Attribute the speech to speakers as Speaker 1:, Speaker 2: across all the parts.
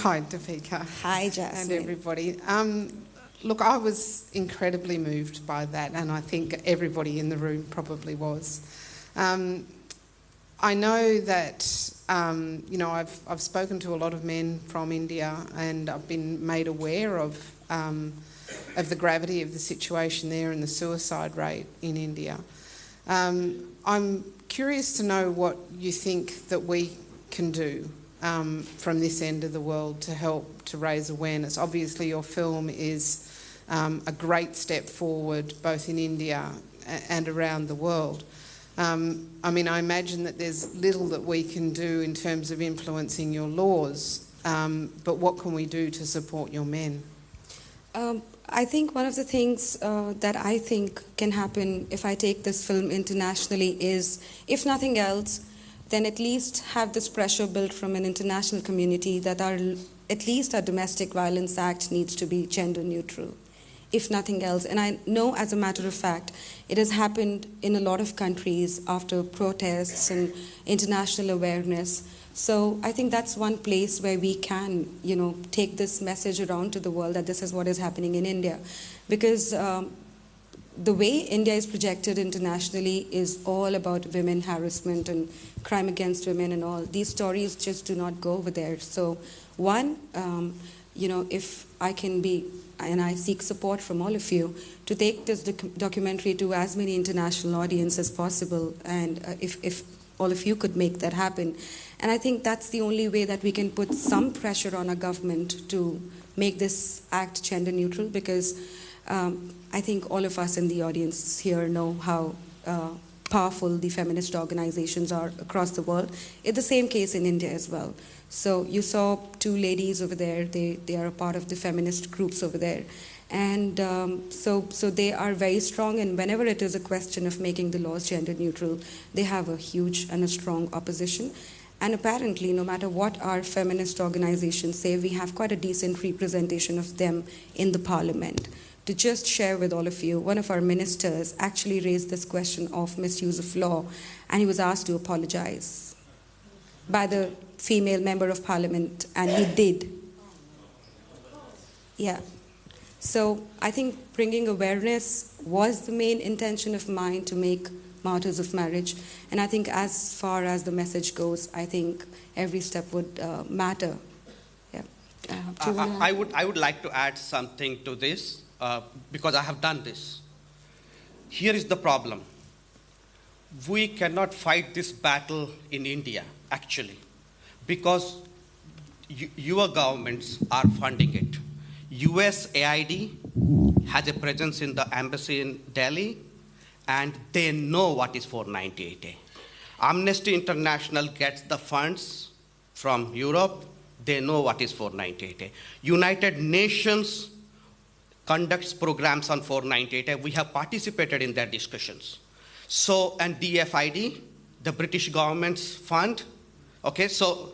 Speaker 1: Hi, Deepika.
Speaker 2: Hi, Jasmine.
Speaker 1: And everybody. Look, I was incredibly moved by that, and I think everybody in the room probably was. I know that, I've spoken to a lot of men from India, and I've been made aware of the gravity of the situation there and the suicide rate in India. I'm curious to know what you think that we can do from this end of the world to help to raise awareness. Obviously, your film is a great step forward, both in India and around the world. I imagine that there's little that we can do in terms of influencing your laws, but what can we do to support your men?
Speaker 2: I think one of the things that I think can happen if I take this film internationally is, if nothing else, then at least have this pressure built from an international community that at least our Domestic Violence Act needs to be gender neutral, if nothing else. And I know, as a matter of fact, it has happened in a lot of countries after protests and international awareness. So I think that's one place where we can, take this message around to the world that this is what is happening in India. Because the way India is projected internationally is all about women harassment and crime against women and all. These stories just do not go over there. So one, if I can be, and I seek support from all of you, to take this documentary to as many international audience as possible, and if all of you could make that happen. And I think that's the only way that we can put some pressure on our government to make this act gender neutral, because I think all of us in the audience here know how powerful the feminist organizations are across the world. It's the same case in India as well. So you saw two ladies over there. They are a part of the feminist groups over there. And so they are very strong, and whenever it is a question of making the laws gender neutral, they have a huge and a strong opposition. And apparently, no matter what our feminist organizations say, we have quite a decent representation of them in the parliament. To just share with all of you, one of our ministers actually raised this question of misuse of law, and he was asked to apologize by the female member of parliament, and he did. Yeah. So I think bringing awareness was the main intention of mine to make Martyrs of Marriage. And I think as far as the message goes, I think every step would matter. Yeah.
Speaker 3: I would like to add something to this, because I have done this. Here is the problem. We cannot fight this battle in India, actually, because your governments are funding it. USAID has a presence in the embassy in Delhi, and they know what is 498A. Amnesty International gets the funds from Europe. They know what is 498A. United Nations conducts programs on 498A. We have participated in their discussions. So, and DFID, the British government's fund. Okay, so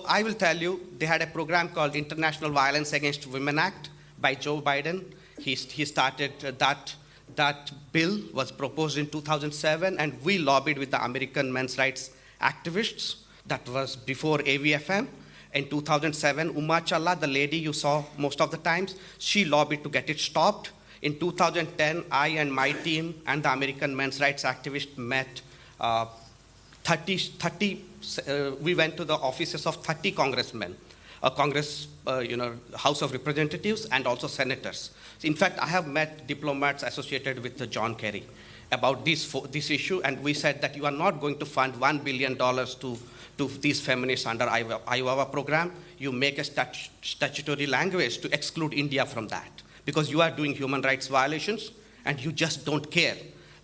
Speaker 3: I will tell you, they had a program called International Violence Against Women Act by Joe Biden. He started that bill was proposed in 2007, and we lobbied with the American men's rights activists. That was before AVFM. In 2007, Uma Challa, the lady you saw most of the times, she lobbied to get it stopped. In 2010, I and my team and the American men's rights activists met we went to the offices of 30 congressmen, House of Representatives, and also senators. In fact, I have met diplomats associated with John Kerry about this issue, and we said that you are not going to fund $1 billion to these feminists under Iowa program. You make a statutory language to exclude India from that, because you are doing human rights violations and you just don't care.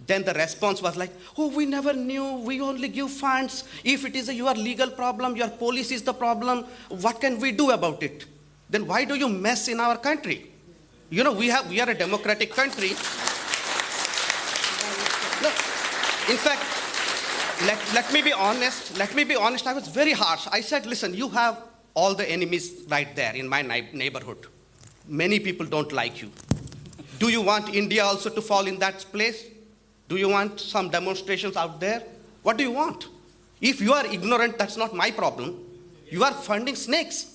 Speaker 3: Then the response was like, oh, we never knew, we only give funds. If it is your legal problem, your police is the problem, what can we do about it? Then why do you mess in our country? We are a democratic country. In fact, let me be honest. Let me be honest. I was very harsh. I said, listen, you have all the enemies right there in my neighborhood. Many people don't like you. Do you want India also to fall in that place? Do you want some demonstrations out there? What do you want? If you are ignorant, that's not my problem. You are funding snakes.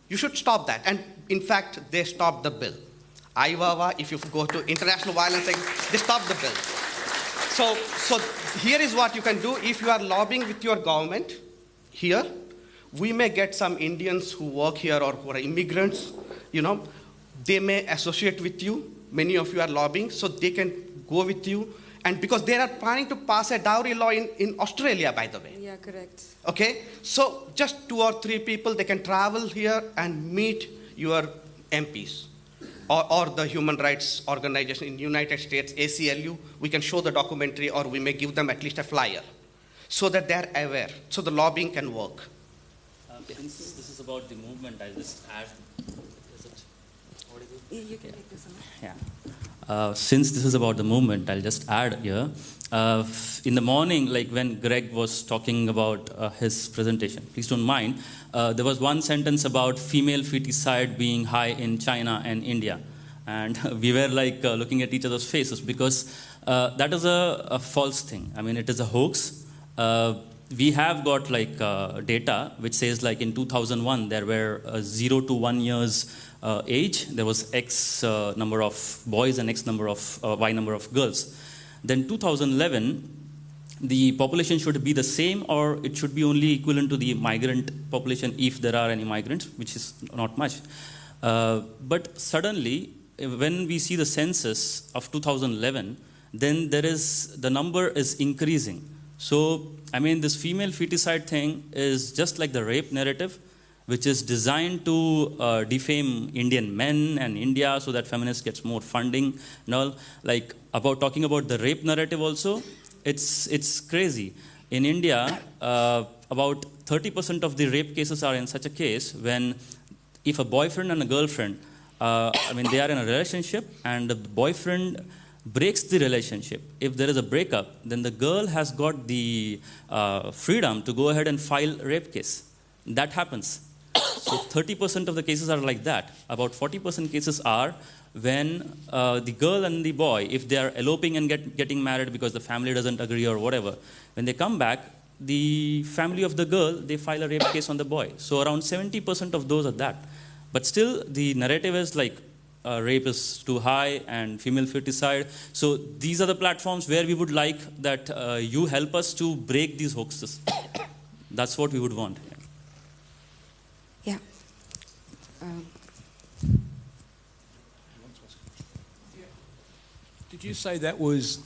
Speaker 3: You should stop that. And in fact, they stopped the bill. IWAWA, if you go to International Violence Against, they stopped the bill. So here is what you can do. If you are lobbying with your government here, we may get some Indians who work here or who are immigrants, they may associate with you. Many of you are lobbying, so they can go with you. And because they are planning to pass a dowry law in Australia, by the way.
Speaker 2: Yeah, correct.
Speaker 3: Okay, so just 2 or 3 people, they can travel here and meet your MPs or the human rights organization in the United States, ACLU. We can show the documentary, or we may give them at least a flyer so that they're aware, so the lobbying can work.
Speaker 4: Since this is about the movement, I'll just add. What is it?
Speaker 2: You can take this one.
Speaker 4: Yeah. Since this is about the movement, I'll just add here. In the morning, like when Greg was talking about his presentation, please don't mind, there was one sentence about female feticide being high in China and India. And we were like looking at each other's faces because that is a false thing. I mean, it is a hoax. We have got like data which says like in 2001 there were 0 to 1 years age. There was X number of boys and X number of Y number of girls. Then 2011, the population should be the same, or it should be only equivalent to the migrant population if there are any migrants, which is not much. But suddenly, when we see the census of 2011, then the number is increasing. So, I mean, this female feticide thing is just like the rape narrative, which is designed to defame Indian men and India so that feminists gets more funding and all. Like, talking about the rape narrative also, it's crazy. In India, about 30% of the rape cases are in such a case when if a boyfriend and a girlfriend, they are in a relationship and the boyfriend breaks the relationship. If there is a breakup, then the girl has got the freedom to go ahead and file a rape case. That happens. So 30% of the cases are like that. About 40% cases are when the girl and the boy, if they are eloping and getting married because the family doesn't agree or whatever, when they come back, the family of the girl, they file a rape case on the boy. So around 70% of those are that. But still, the narrative is like rape is too high and female feticide. So these are the platforms where we would like that you help us to break these hoaxes. That's what we would want.
Speaker 2: Yeah.
Speaker 5: Did you say that was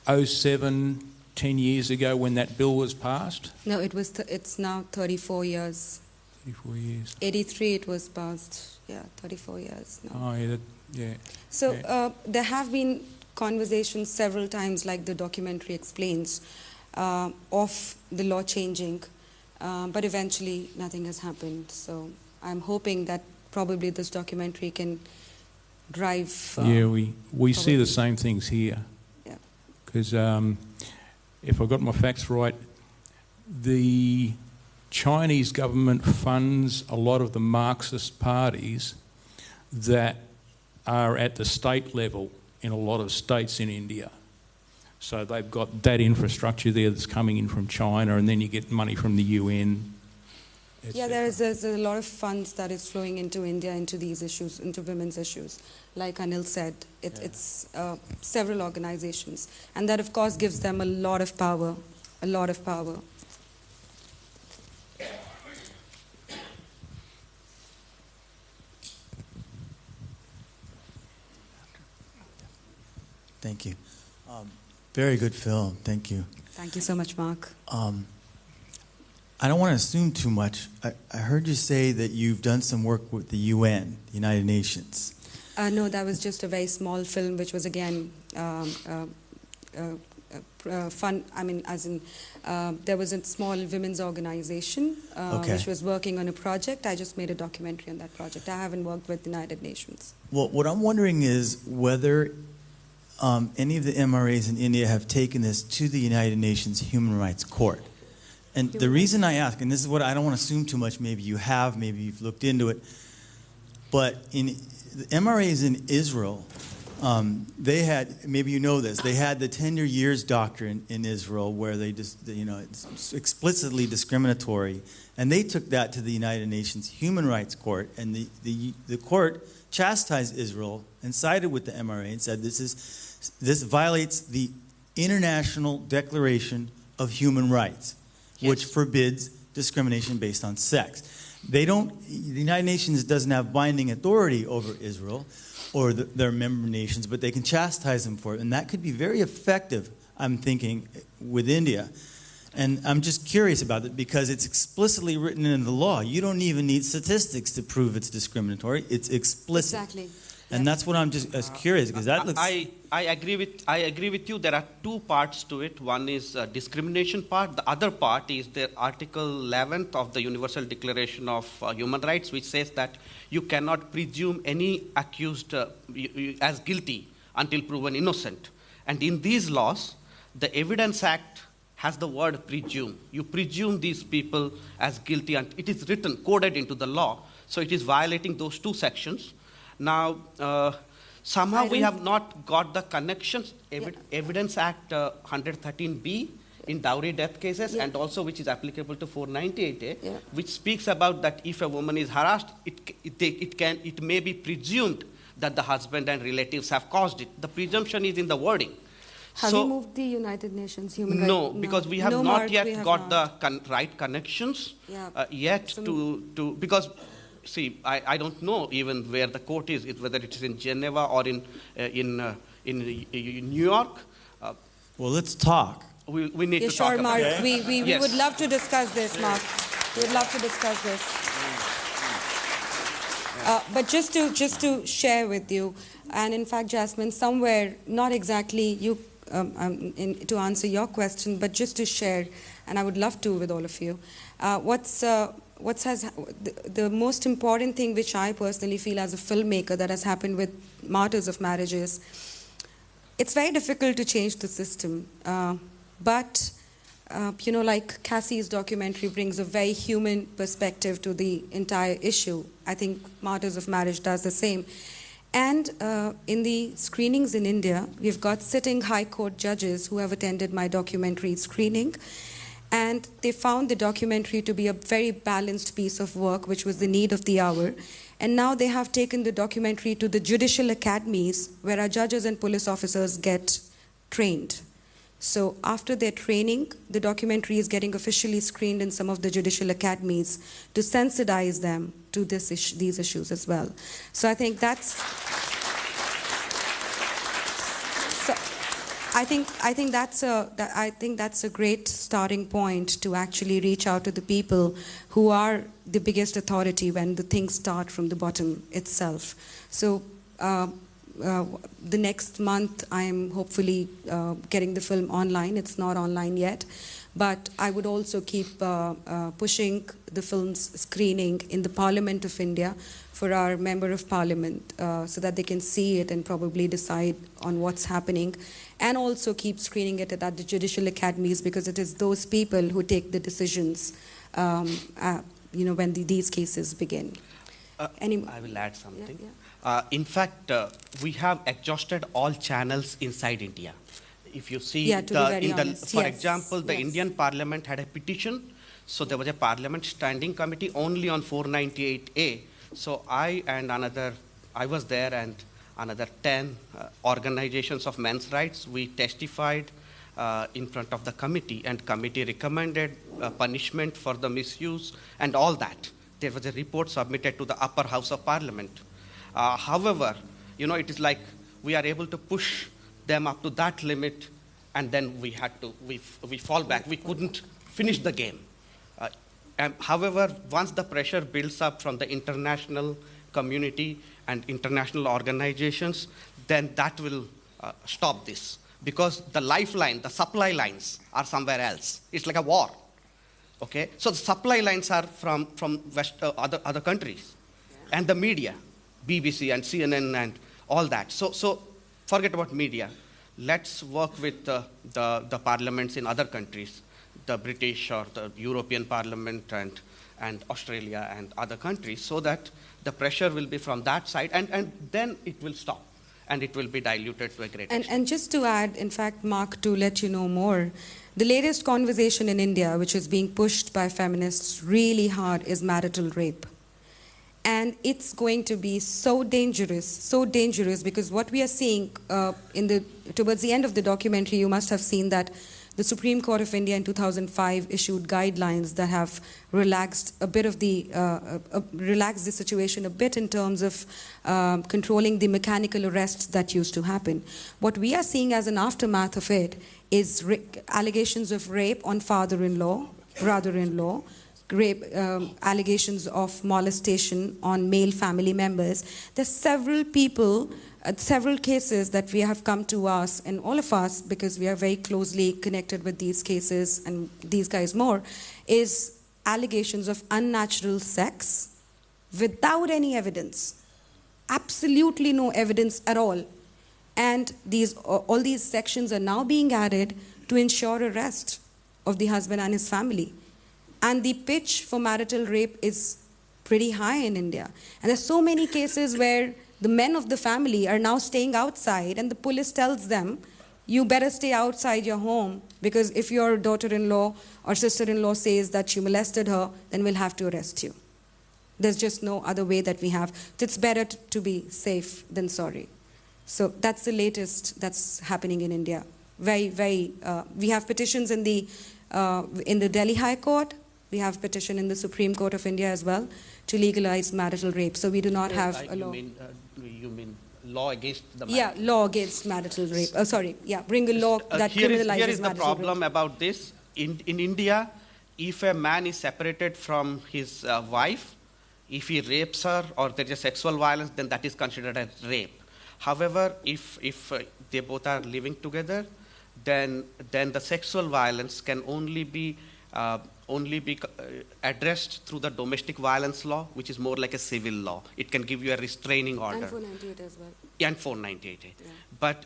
Speaker 5: 07, 10 years ago when that bill was passed?
Speaker 2: No, it's now 34 years.
Speaker 5: 34 years.
Speaker 2: 83 it was passed. Yeah, 34 years now.
Speaker 5: Oh, yeah. Yeah.
Speaker 2: So
Speaker 5: yeah.
Speaker 2: There have been conversations several times, like the documentary explains, of the law changing, but eventually nothing has happened. So I'm hoping that probably this documentary can drive...
Speaker 5: yeah, we see the same things here.
Speaker 2: Yeah.
Speaker 5: Because if I got my facts right, the Chinese government funds a lot of the Marxist parties that are at the state level in a lot of states in India. So they've got that infrastructure there that's coming in from China, and then you get money from the UN.
Speaker 2: Yeah, there's a lot of funds that is flowing into India, into these issues, into women's issues. Like Anil said, it's several organizations. And that, of course, gives them a lot of power, a lot of power.
Speaker 6: Thank you. Very good film. Thank you.
Speaker 2: Thank you so much, Mark.
Speaker 6: I don't want to assume too much. I heard you say that you've done some work with the UN, the United Nations.
Speaker 2: No, that was just a very small film, which was again fun. I mean, as in, there was a small women's organization which was working on a project. I just made a documentary on that project. I haven't worked with the United Nations.
Speaker 6: Well, what I'm wondering is whether any of the MRAs in India have taken this to the United Nations Human Rights Court. And the reason I ask, and this is what I don't want to assume too much, maybe you have, maybe you've looked into it, but in the MRAs in Israel, they had, maybe you know this, they had the 10 years doctrine in Israel where they just, it's explicitly discriminatory, and they took that to the United Nations Human Rights Court, and the court chastised Israel and sided with the MRA and said this violates the International Declaration of Human Rights, which forbids discrimination based on sex. The United Nations doesn't have binding authority over Israel or their member nations, but they can chastise them for it. And that could be very effective, I'm thinking, with India. And I'm just curious about it because it's explicitly written in the law. You don't even need statistics to prove it's discriminatory. It's explicit.
Speaker 2: Exactly.
Speaker 6: And that's what I'm just curious, because that looks...
Speaker 3: I agree with you. There are two parts to it. One is discrimination part. The other part is the Article 11th of the Universal Declaration of Human Rights, which says that you cannot presume any accused as guilty until proven innocent. And in these laws, the Evidence Act has the word presume. You presume these people as guilty, and it is written, coded into the law. So it is violating those two sections. Now, somehow we have not got the connections. Evidence Act 113B in dowry death cases, and also which is applicable to 498A, which speaks about that if a woman is harassed, it may be presumed that the husband and relatives have caused it. The presumption is in the wording.
Speaker 2: Have you moved the United Nations Human Rights?
Speaker 3: No, because we have not yet got the right connections yet to because. See, I don't know even where the court is, whether it is in Geneva or in New York.
Speaker 6: Well, let's talk.
Speaker 3: We need to talk
Speaker 2: about
Speaker 3: Mark.
Speaker 2: it. We would love to discuss this, Mark. We would love to discuss this. But just to share with you, and in fact, Jasmine, somewhere, not exactly you to answer your question, but just to share, and I would love to with all of you, the most important thing which I personally feel as a filmmaker that has happened with Martyrs of Marriage is it's very difficult to change the system. But, like Cassie's documentary brings a very human perspective to the entire issue. I think Martyrs of Marriage does the same. And in the screenings in India, we've got sitting high court judges who have attended my documentary screening. And they found the documentary to be a very balanced piece of work, which was the need of the hour. And now they have taken the documentary to the judicial academies, where our judges and police officers get trained. So after their training, the documentary is getting officially screened in some of the judicial academies to sensitize them to these issues as well. So I think that's... I think that's a great starting point to actually reach out to the people who are the biggest authority when the things start from the bottom itself. So the next month I'm hopefully getting the film online. It's not online yet, but I would also keep pushing the film's screening in the Parliament of India for our Member of Parliament so that they can see it and probably decide on what's happening, and also keep screening it at the judicial academies, because it is those people who take the decisions when these cases begin.
Speaker 3: I will add something. In fact, we have exhausted all channels inside India. If you see, for example, the Indian Parliament had a petition, so there was a Parliament Standing Committee only on 498A. So I was there, and another 10 organizations of men's rights, we testified in front of the committee, and committee recommended punishment for the misuse and all that. There was a report submitted to the upper house of parliament. However, it is like we are able to push them up to that limit, and then we fall back. We couldn't finish the game. However, once the pressure builds up from the international community and international organizations, then that will stop this. Because the lifeline, the supply lines are somewhere else. It's like a war. Okay? So the supply lines are from other countries. And the media, BBC and CNN and all that. So forget about media. let's work with the parliaments in other countries, the British or the European Parliament and Australia and other countries, so that the pressure will be from that side, and then it will stop, and it will be diluted to a great extent.
Speaker 2: And just to add, in fact, Mark, to let you know more, the latest conversation in India, which is being pushed by feminists really hard, is marital rape. And it's going to be so dangerous, because what we are seeing towards the end of the documentary, you must have seen that the Supreme Court of India in 2005 issued guidelines that have relaxed a bit of relaxed the situation a bit in terms of controlling the mechanical arrests that used to happen. What we are seeing as an aftermath of it is allegations of rape on father-in-law, brother-in-law, rape, allegations of molestation on male family members. There's several people, several cases that we have come to us, and all of us, because we are very closely connected with these cases and these guys more, is allegations of unnatural sex without any evidence. Absolutely no evidence at all. And all these sections are now being added to ensure arrest of the husband and his family. And the pitch for marital rape is pretty high in India. And there's so many cases where the men of the family are now staying outside, and the police tells them, you better stay outside your home, because if your daughter-in-law or sister-in-law says that you molested her, then we'll have to arrest you. There's just no other way that we have. It's better to be safe than sorry. So that's the latest that's happening in India. Very, very. We have petitions in the Delhi High Court. We have petition in the Supreme Court of India as well to legalize marital rape. So we do not have a law.
Speaker 3: You mean law against the marriage?
Speaker 2: Yeah, law against marital rape. Bring a law that criminalizes marital rape.
Speaker 3: Here is the problem about this. In India, if a man is separated from his wife, if he rapes her or there is sexual violence, then that is considered as rape. However, if they both are living together, then the sexual violence can only be addressed through the domestic violence law, which is more like a civil law. It can give you a restraining order.
Speaker 2: And 498 as well.
Speaker 3: Yeah, and 498.
Speaker 2: Yeah.
Speaker 3: But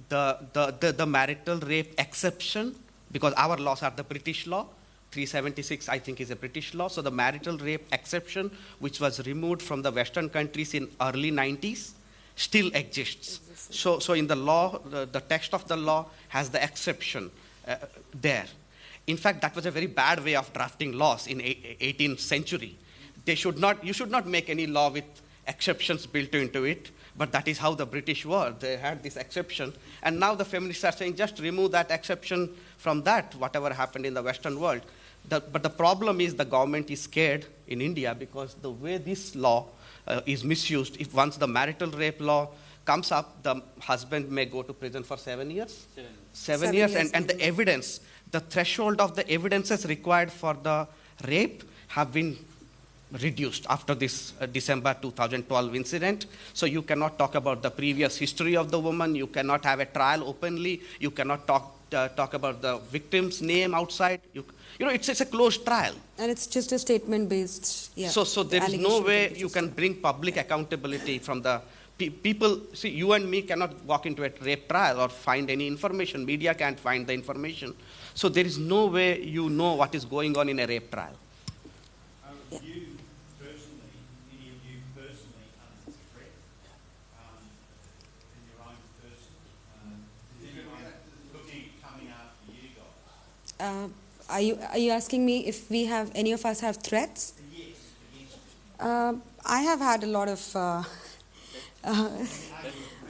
Speaker 3: the marital rape exception, because our laws are the British law, 376 I think is a British law, so the marital rape exception, which was removed from the Western countries in early 90s, still exists. So in the law, the text of the law has the exception there. In fact, that was a very bad way of drafting laws in 18th century. You should not make any law with exceptions built into it, but that is how the British were. They had this exception, and now the feminists are saying just remove that exception from that, whatever happened in the Western world. But the problem is the government is scared in India because the way this law is misused, if once the marital rape law comes up, the husband may go to prison for 7 years. 7 years, and the evidence, the threshold of the evidences required for the rape have been reduced after this December 2012 incident. So you cannot talk about the previous history of the woman, you cannot have a trial openly, you cannot talk about the victim's name outside. It's a closed trial.
Speaker 2: And it's just a statement-based,
Speaker 3: So there is no way you can bring public accountability from the people. See, you and me cannot walk into a rape trial or find any information. Media can't find the information. So there is no way you know what is going on in a rape trial.
Speaker 6: Any of you personally under threat in your own person? Is anyone looking at coming after you guys?
Speaker 2: Are you asking me if any of us have threats?
Speaker 6: Yes.
Speaker 2: I have had a lot of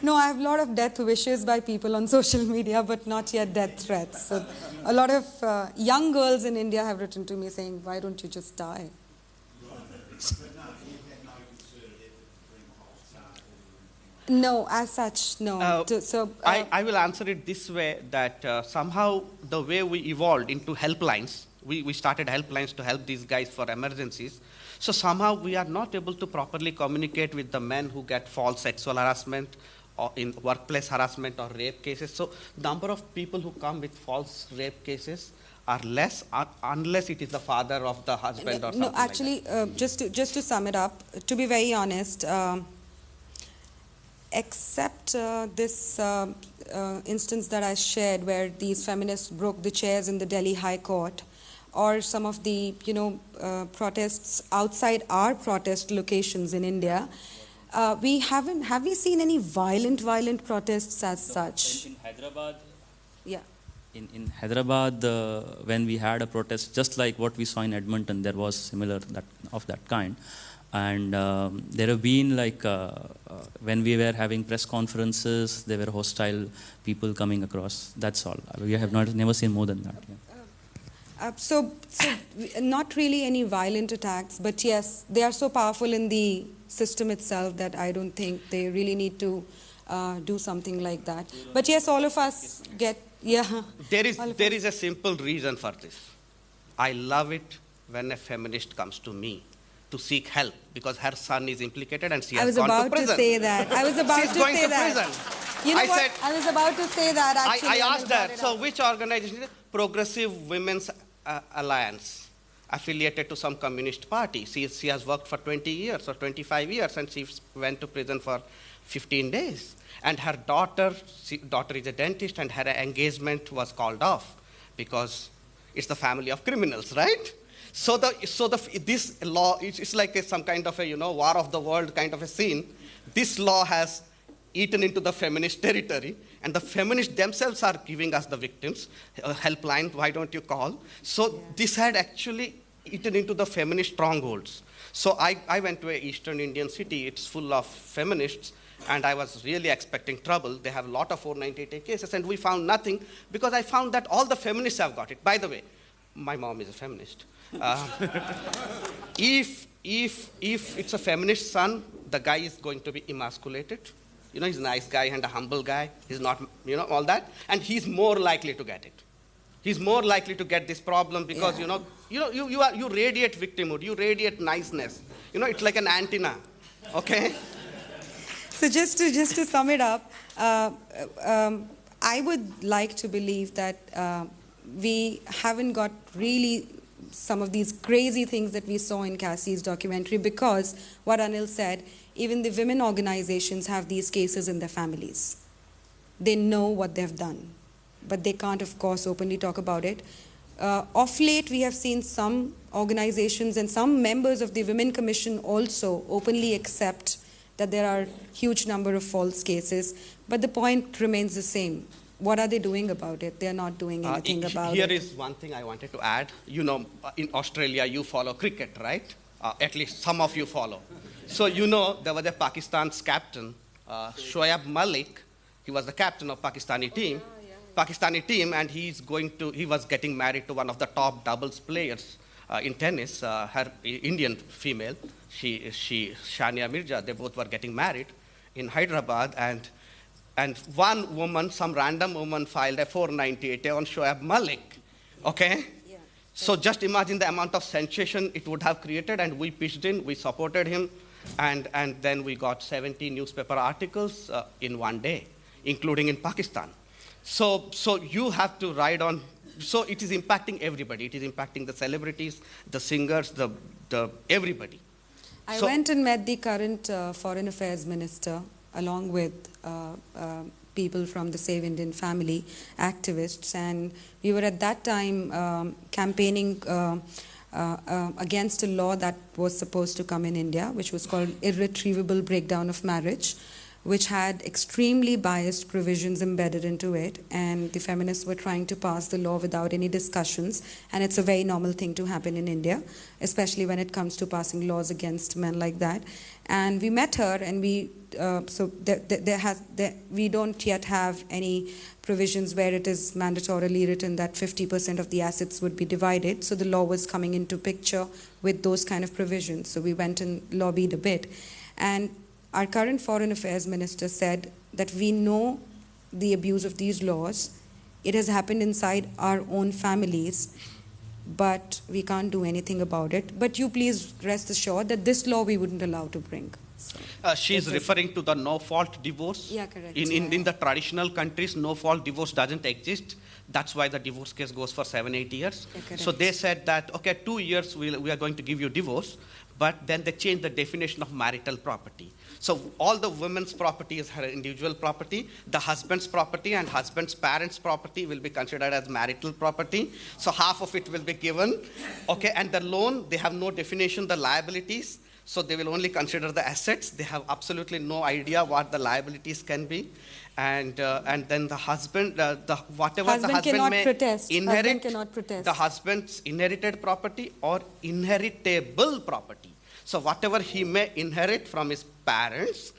Speaker 2: no, I have a lot of death wishes by people on social media, but not yet death threats. So a lot of young girls in India have written to me saying, why don't you just die? No, as such, no.
Speaker 3: I will answer it this way, that somehow the way we evolved into helplines, we started helplines to help these guys for emergencies. So somehow we are not able to properly communicate with the men who get false sexual harassment or in workplace harassment or rape cases. So number of people who come with false rape cases are less unless it is the father of the husband or something.
Speaker 2: No, actually,
Speaker 3: like that.
Speaker 2: just to sum it up, to be very honest, except this instance that I shared where these feminists broke the chairs in the Delhi High Court, or some of the protests outside our protest locations in India, have we seen any violent protests as such?
Speaker 4: In Hyderabad,
Speaker 2: Yeah.
Speaker 4: in Hyderabad, when we had a protest, just like what we saw in Edmonton, there was similar of that kind. And there have been when we were having press conferences, there were hostile people coming across. That's all. We have never seen more than that. Yeah.
Speaker 2: So not really any violent attacks, but yes, they are so powerful in the system itself that I don't think they really need to do something like that. But yes, all of us get, yeah.
Speaker 3: There is a simple reason for this. I love it when a feminist comes to me to seek help because her son is implicated and she has gone to prison.
Speaker 2: I was about to say that. I was about
Speaker 3: She's
Speaker 2: to
Speaker 3: going
Speaker 2: say
Speaker 3: to
Speaker 2: that.
Speaker 3: prison.
Speaker 2: You know what? I was about to say that actually.
Speaker 3: I asked her, so which organization? Progressive Women's Alliance, affiliated to some communist party. She has worked for 20 years or 25 years and she went to prison for 15 days. And her daughter is a dentist and her engagement was called off because it's the family of criminals, right? So this law, it's like some kind of a war of the world kind of a scene. This law has eaten into the feminist territory, and the feminists themselves are giving us the victims helpline. Why don't you call? So this had actually eaten into the feminist strongholds. So I went to an Eastern Indian city. It's full of feminists, and I was really expecting trouble. They have a lot of 498 cases, and we found nothing because I found that all the feminists have got it. By the way, my mom is a feminist. If it's a feminist son, the guy is going to be emasculated. He's a nice guy and a humble guy. He's not, all that. And he's more likely to get it. He's more likely to get this problem because, you radiate victimhood. You radiate niceness. It's like an antenna. Okay?
Speaker 2: So just to sum it up, I would like to believe that we haven't got really some of these crazy things that we saw in Cassie's documentary because what Anil said, even the women organizations have these cases in their families. They know what they've done, but they can't, of course, openly talk about it. Of late, we have seen some organizations and some members of the Women Commission also openly accept that there are huge number of false cases, but the point remains the same. What are they doing about it? They're not doing anything about it.
Speaker 3: Here is one thing I wanted to add. In Australia, you follow cricket, right? At least some of you follow. So there was a Pakistan's captain, Shoaib Malik. He was the captain of Pakistani team, and he was getting married to one of the top doubles players in tennis, her Indian female, Shania Mirza. They both were getting married in Hyderabad, and one woman, some random woman, filed a 498 on Shoaib Malik. Okay? Yeah. So just imagine the amount of sensation it would have created, and we pitched in, we supported him, and then we got 70 newspaper articles in one day, including in Pakistan. So you have to ride on. So it is impacting everybody. It is impacting the celebrities, the singers, the everybody.
Speaker 2: I went and met the current Foreign Affairs Minister along with people from the Save Indian Family activists, and we were at that time campaigning against a law that was supposed to come in India, which was called Irretrievable Breakdown of Marriage, which had extremely biased provisions embedded into it, and the feminists were trying to pass the law without any discussions, and it's a very normal thing to happen in India, especially when it comes to passing laws against men like that. And we met her, and we don't yet have any provisions where it is mandatorily written that 50% of the assets would be divided, so the law was coming into picture with those kind of provisions. So we went and lobbied a bit, and our current Foreign Affairs Minister said that we know the abuse of these laws. It has happened inside our own families, but we can't do anything about it. But you please rest assured that this law we wouldn't allow to bring. So,
Speaker 3: she's referring to the no-fault divorce.
Speaker 2: Yeah, correct.
Speaker 3: In the traditional countries, no-fault divorce doesn't exist. That's why the divorce case goes for 7-8 years.
Speaker 2: Yeah,
Speaker 3: so they said that, okay, 2 years we are going to give you divorce, but then they changed the definition of marital property. So all the women's property is her individual property. The husband's property and husband's parents' property will be considered as marital property. So half of it will be given. Okay, and the loan, they have no definition, the liabilities. So they will only consider the assets. They have absolutely no idea what the liabilities can be. And then the husband, whatever the husband may inherit, the husband's inherited property or inheritable property. So whatever he may inherit from his parents,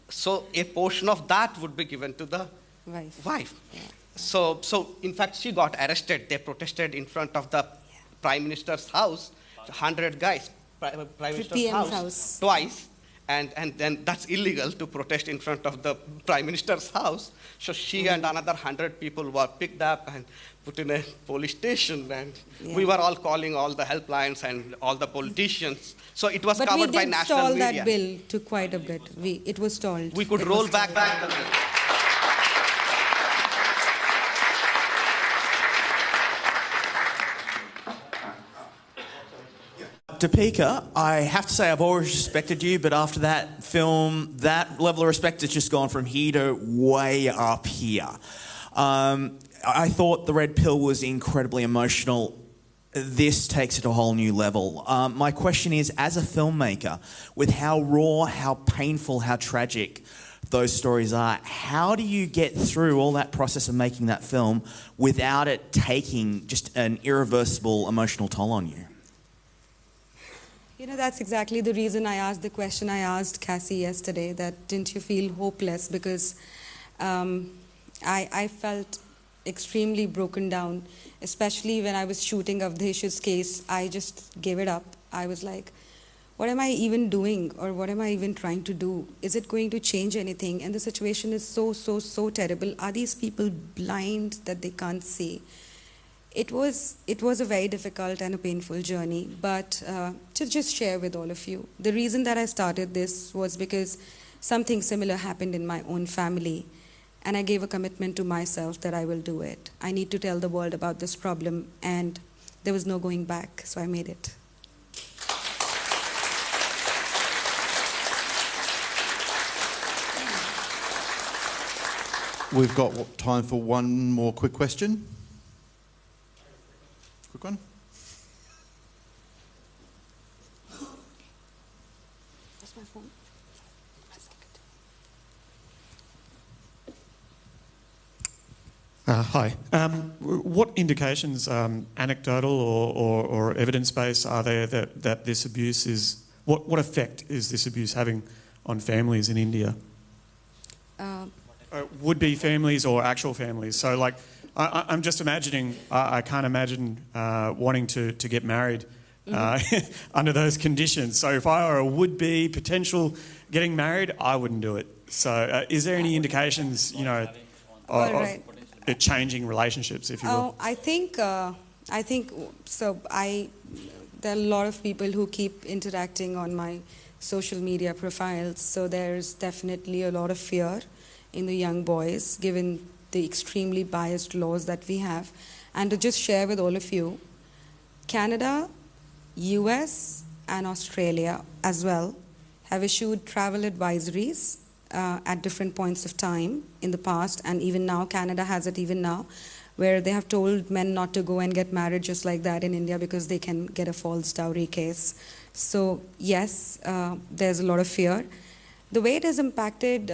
Speaker 3: so a portion of that would be given to the wife.
Speaker 2: Yeah.
Speaker 3: So in fact, she got arrested. They protested in front of the Prime Minister's house, 100 guys, Prime Minister's house twice. And then that's illegal to protest in front of the Prime Minister's house. So she and another 100 people were picked up and put in a police station. And we were all calling all the helplines and all the politicians. So it was covered by national media.
Speaker 2: But we did stall that bill to quite a bit. It was stalled.
Speaker 3: We could roll back the bill.
Speaker 7: Deepika, I have to say I've always respected you, but after that film, that level of respect has just gone from here to way up here. I thought The Red Pill was incredibly emotional. This takes it to a whole new level. My question is, as a filmmaker, with how raw, how painful, how tragic those stories are, how do you get through all that process of making that film without it taking just an irreversible emotional toll on you?
Speaker 2: You know, that's exactly the reason I asked the question I asked Cassie yesterday, that didn't you feel hopeless? Because I felt extremely broken down, especially when I was shooting Avdesh's case. I just gave it up. I was like, what am I even doing, or what am I even trying to do? Is it going to change anything? And the situation is so terrible. Are these people blind that they can't see? It was a very difficult and a painful journey, but to just share with all of you, the reason that I started this was because something similar happened in my own family, and I gave a commitment to myself that I will do it. I need to tell the world about this problem, and there was no going back, so I made it.
Speaker 8: We've got time for one more quick question. Quick one.
Speaker 2: That's my phone.
Speaker 9: Hi. What indications, anecdotal or evidence-based, are there that this abuse is... What effect is this abuse having on families in India? Would-be families or actual families? So, like, I'm just imagining, I can't imagine wanting to get married under those conditions. So if I were a would-be potential getting married, I wouldn't do it. So is there any indications, you know, of it changing relationships, if you will?
Speaker 2: I think so. There are a lot of people who keep interacting on my social media profiles, so there's definitely a lot of fear in the young boys, given the extremely biased laws that we have. And to just share with all of you, Canada, US, and Australia as well have issued travel advisories at different points of time in the past, and even now, Canada has it even now, where they have told men not to go and get married just like that in India because they can get a false dowry case. So yes, there's a lot of fear. The way it has impacted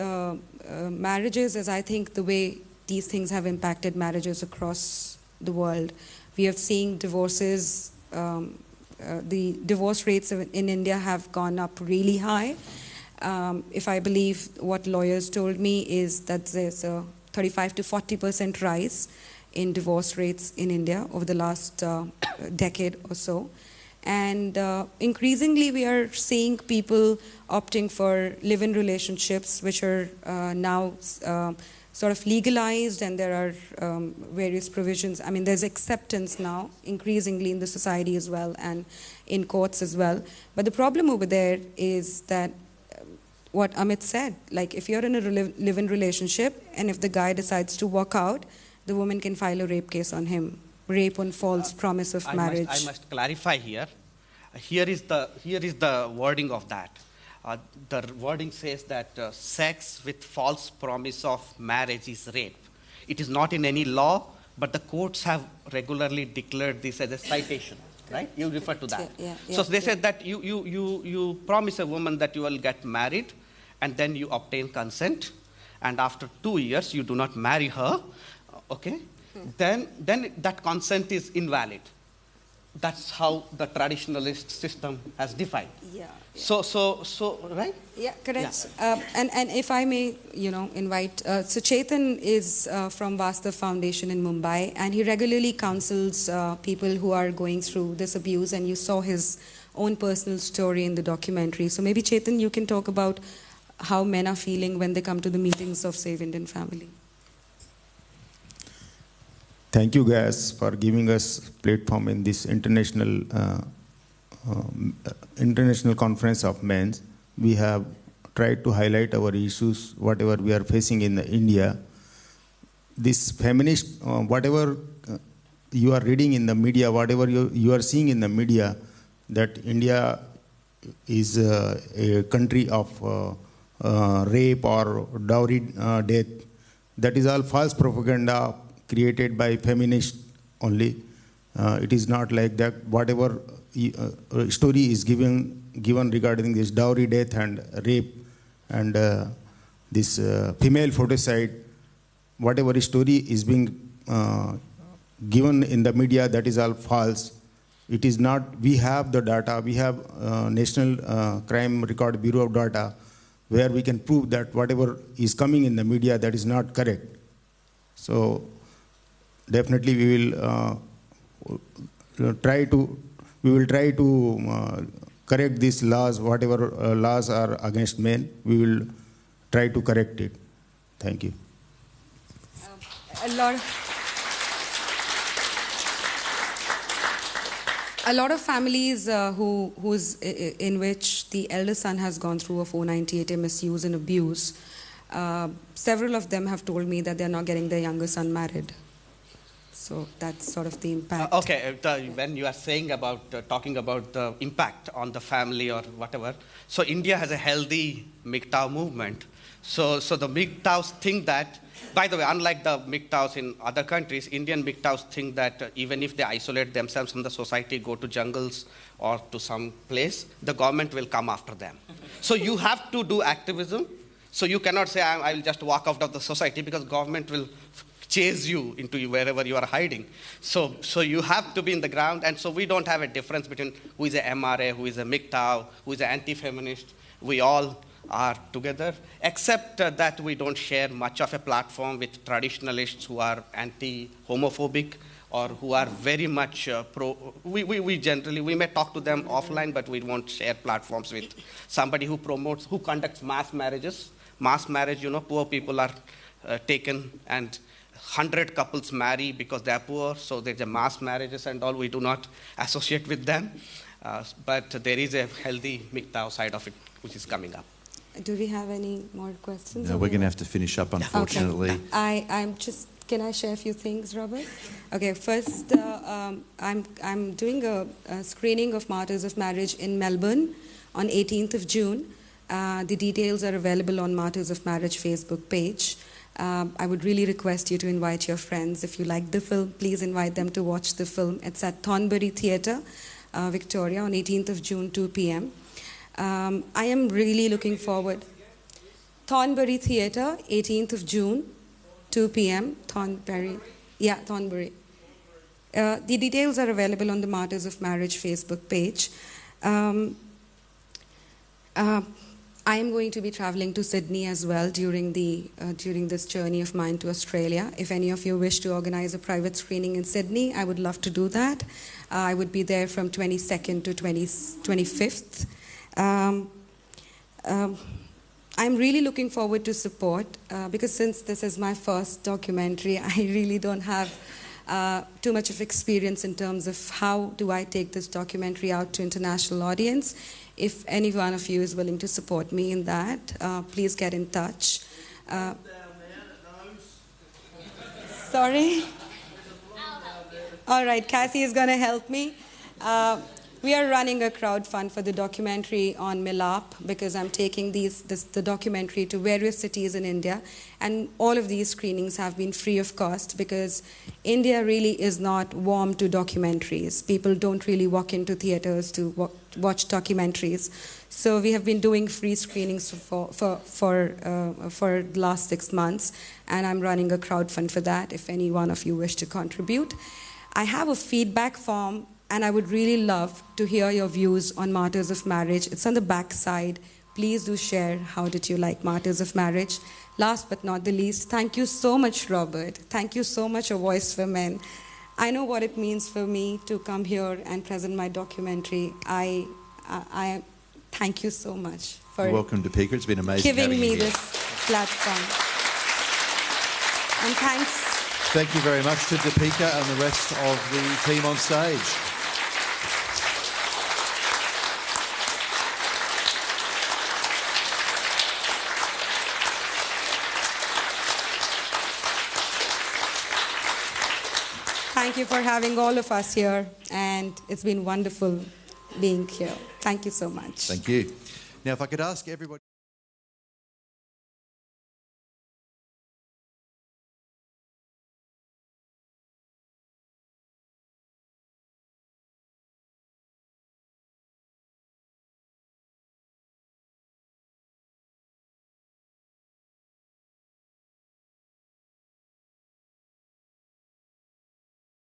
Speaker 2: marriages is, I think, the way these things have impacted marriages across the world. We have seen divorces, the divorce rates in India have gone up really high. If I believe what lawyers told me is that there's a 35 to 40% rise in divorce rates in India over the last decade or so. And increasingly we are seeing people opting for live-in relationships, which are now sort of legalized, and there are various provisions. I mean, there's acceptance now increasingly in the society as well and in courts as well. But the problem over there is that what Amit said, like if you're in a live-in relationship and if the guy decides to walk out, the woman can file a rape case on him. Rape on false promise of marriage.
Speaker 3: I must clarify here. Here is the wording of that. The wording says that sex with false promise of marriage is rape. It is not in any law, but the courts have regularly declared this as a citation, right? You refer to that. So they said that you promise a woman that you will get married, and then you obtain consent, and after 2 years you do not marry her, okay? Then that consent is invalid. That's how the traditionalist system has defined. So, right?
Speaker 2: Yeah, correct. Yeah. And if I may, invite, so Chetan is from Vastav Foundation in Mumbai, and he regularly counsels people who are going through this abuse, and you saw his own personal story in the documentary. So maybe Chetan, you can talk about how men are feeling when they come to the meetings of Save Indian Family.
Speaker 10: Thank you guys for giving us platform in this international conference of men. We have tried to highlight our issues, whatever we are facing in India. This feminist, whatever you are reading in the media, whatever you are seeing in the media, that India is a country of rape or dowry death, that is all false propaganda created by feminists only. It is not like that. Whatever story is given regarding this dowry death and rape and this female foeticide, whatever story is being given in the media, that is all false. It is not. We have the data. We have National Crime Record Bureau of data, where we can prove that whatever is coming in the media, that is not correct. So definitely we will try to correct these laws. Whatever laws are against men, we will try to correct it. Thank you.
Speaker 2: A lot of families in which the elder son has gone through a 498A misuse and abuse, several of them have told me that they're not getting their younger son married. So that's sort of the impact.
Speaker 3: When you are saying about, talking about the impact on the family or whatever, so India has a healthy MGTOW movement. So the MGTOWs think that, by the way, unlike the MGTOWs in other countries, Indian MGTOWs think that even if they isolate themselves from the society, go to jungles or to some place, the government will come after them. So you have to do activism. So you cannot say, I will just walk out of the society, because government will chase you into wherever you are hiding. So you have to be in the ground, and so we don't have a difference between who is a MRA, who is a MGTOW, who is an anti-feminist. We all are together, except that we don't share much of a platform with traditionalists who are anti-homophobic or who are very much pro. We generally, we may talk to them offline, but we won't share platforms with somebody who conducts mass marriages. Mass marriage, poor people are taken, and 100 couples marry because they are poor, so there's a mass marriages and all. We do not associate with them, but there is a healthy MGTOW side of it which is coming up.
Speaker 2: Do we have any more questions?
Speaker 8: No, we're going to have to finish up, unfortunately.
Speaker 2: Okay. Can I share a few things, Robert? Okay, first, I'm doing a screening of Martyrs of Marriage in Melbourne on 18th of June. The details are available on Martyrs of Marriage Facebook page. I would really request you to invite your friends. If you like the film, please invite them to watch the film. It's at Thornbury Theatre, Victoria, on 18th of June, 2 p.m. I am really looking forward. Thornbury Theatre, 18th of June, 2 p.m. Thornbury. Yeah, Thornbury. The details are available on the Martyrs of Marriage Facebook page. I am going to be traveling to Sydney as well during this journey of mine to Australia. If any of you wish to organize a private screening in Sydney, I would love to do that. I would be there from 22nd to 25th. I'm really looking forward to support because since this is my first documentary, I really don't have too much of experience in terms of how do I take this documentary out to international audience. If any one of you is willing to support me in that, please get in touch. Sorry? All right, Cassie is going to help me. We are running a crowdfund for the documentary on Milap because I'm taking the documentary to various cities in India, and all of these screenings have been free of cost because India really is not warm to documentaries. People don't really walk into theaters to watch documentaries. So we have been doing free screenings for the last 6 months, and I'm running a crowdfund for that if any one of you wish to contribute. I have a feedback form, and I would really love to hear your views on Martyrs of Marriage. It's on the back side. Please do share how did you like Martyrs of Marriage. Last but not the least, thank you so much, Robert. Thank you so much, A Voice for Men. I know what it means for me to come here and present my documentary. I thank you so much for
Speaker 8: You're welcome, Deepika. It's been amazing
Speaker 2: giving
Speaker 8: having
Speaker 2: me
Speaker 8: you here.
Speaker 2: this platform. And thanks.
Speaker 8: Thank you very much to Deepika and the rest of the team on stage.
Speaker 2: Thank you for having all of us here, and it's been wonderful being here. Thank you so much.
Speaker 8: Thank you. Now, if I could ask everybody...